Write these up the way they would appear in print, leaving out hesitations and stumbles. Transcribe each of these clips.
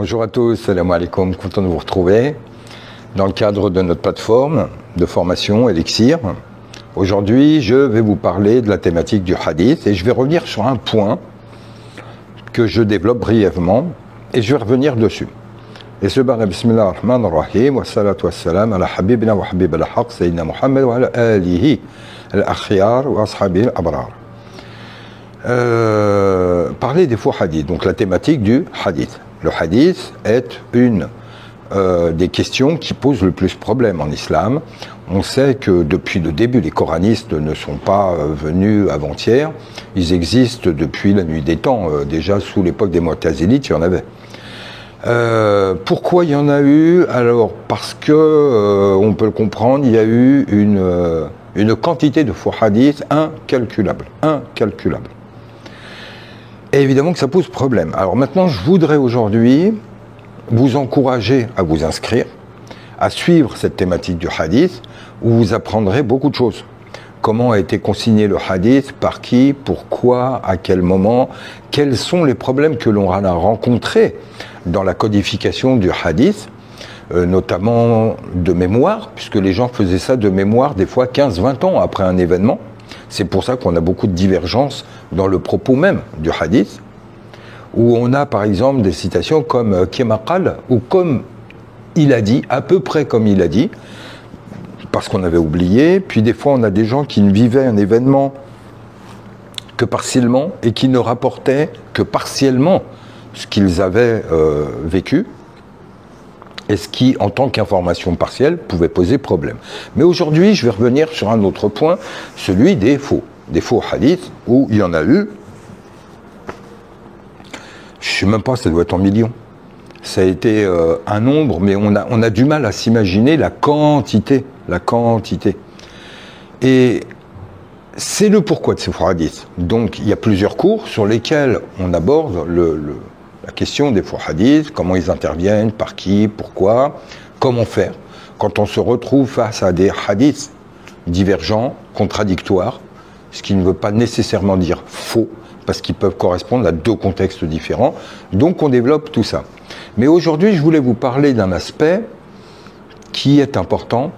Bonjour à tous, salam alaikum, content de vous retrouver dans le cadre de notre plateforme de formation Elixir. Aujourd'hui, je vais vous parler de la thématique du hadith et je vais revenir sur un point que je développe brièvement et je vais revenir dessus. Et ce barra bismillah ar-Rahman ar-Rahim wa salatu wa salam ala habibina wa habib al-haq sayyidina Muhammad wa ala alihi al-akhyar wa ashabihi al-abrar. Parler des faux hadiths, donc la thématique du hadith. Le hadith est une des questions qui posent le plus problème en islam. On sait que depuis le début, les coranistes ne sont pas venus avant-hier. Ils existent depuis la nuit des temps. Déjà sous l'époque des Mu'tazilites, il y en avait. Pourquoi il y en a eu? Alors parce que, on peut le comprendre, il y a eu une quantité de faux hadiths incalculable. Et évidemment que ça pose problème. Alors maintenant, je voudrais aujourd'hui vous encourager à vous inscrire, à suivre cette thématique du hadith, où vous apprendrez beaucoup de choses. Comment a été consigné le hadith, par qui, pourquoi, à quel moment, quels sont les problèmes que l'on a rencontrés dans la codification du hadith, notamment de mémoire, puisque les gens faisaient ça de mémoire des fois 15-20 ans après un événement. C'est pour ça qu'on a beaucoup de divergences dans le propos même du hadith, où on a par exemple des citations comme « Kemaqal » ou « comme il a dit », à peu près comme il a dit, parce qu'on avait oublié. Puis des fois on a des gens qui ne vivaient un événement que partiellement et qui ne rapportaient que partiellement ce qu'ils avaient vécu, et ce qui, en tant qu'information partielle, pouvait poser problème. Mais aujourd'hui, je vais revenir sur un autre point, celui des faux hadiths, où il y en a eu, je ne sais même pas, ça doit être en millions. Ça a été un nombre, mais on a du mal à s'imaginer la quantité. Et c'est le pourquoi de ces faux hadiths. Donc, il y a plusieurs cours sur lesquels on aborde la question des faux hadiths, comment ils interviennent, par qui, pourquoi, comment faire quand on se retrouve face à des hadiths divergents, contradictoires, ce qui ne veut pas nécessairement dire faux, parce qu'ils peuvent correspondre à deux contextes différents. Donc on développe tout ça. Mais aujourd'hui, je voulais vous parler d'un aspect qui est important,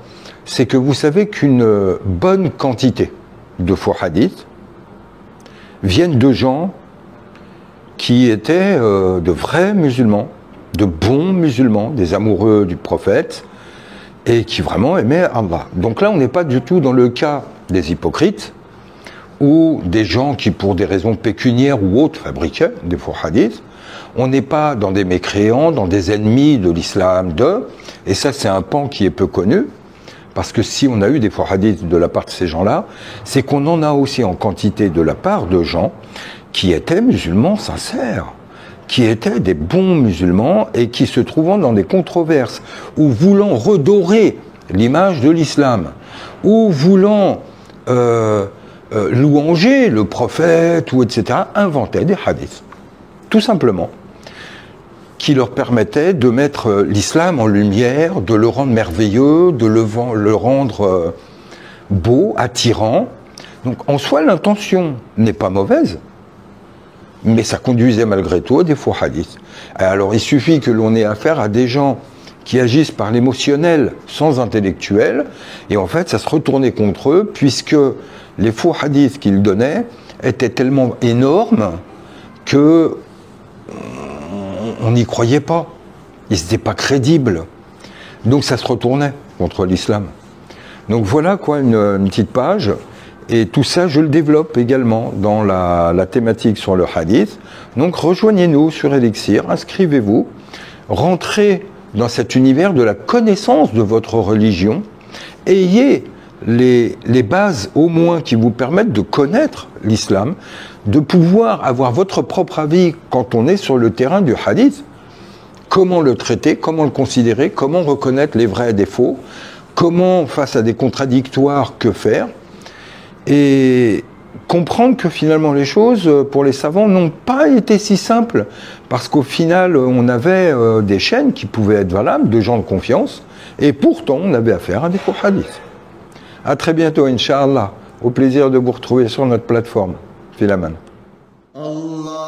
c'est que vous savez qu'une bonne quantité de faux hadiths viennent de gens qui étaient de vrais musulmans, de bons musulmans, des amoureux du prophète, et qui vraiment aimaient Allah. Donc là, on n'est pas du tout dans le cas des hypocrites, ou des gens qui, pour des raisons pécuniaires ou autres, fabriquaient des faux hadiths. On n'est pas dans des mécréants, dans des ennemis de l'islam et ça c'est un pan qui est peu connu, parce que si on a eu des faux hadiths de la part de ces gens-là, c'est qu'on en a aussi en quantité de la part de gens qui étaient musulmans sincères, qui étaient des bons musulmans et qui se trouvant dans des controverses, ou voulant redorer l'image de l'islam, ou voulant louanger le prophète, ou etc., inventaient des hadiths, tout simplement, qui leur permettaient de mettre l'islam en lumière, de le rendre merveilleux, de le rendre beau, attirant. Donc en soi, l'intention n'est pas mauvaise, mais ça conduisait malgré tout à des faux hadiths. Alors il suffit que l'on ait affaire à des gens qui agissent par l'émotionnel sans intellectuel, et en fait ça se retournait contre eux, puisque les faux hadiths qu'ils donnaient étaient tellement énormes que on n'y croyait pas. Ils n'étaient pas crédibles. Donc ça se retournait contre l'islam. Donc voilà quoi, une petite page. Et tout ça, je le développe également dans la thématique sur le hadith. Donc rejoignez-nous sur Elixir, inscrivez-vous, rentrez dans cet univers de la connaissance de votre religion, ayez les bases au moins qui vous permettent de connaître l'islam, de pouvoir avoir votre propre avis quand on est sur le terrain du hadith, comment le traiter, comment le considérer, comment reconnaître les vrais et des faux, comment face à des contradictoires, que faire, et comprendre que finalement les choses pour les savants n'ont pas été si simples, parce qu'au final on avait des chaînes qui pouvaient être valables, de gens de confiance, et pourtant on avait affaire à des faux hadiths. À très bientôt, Inch'Allah. Au plaisir de vous retrouver sur notre plateforme. Filaman. Allah.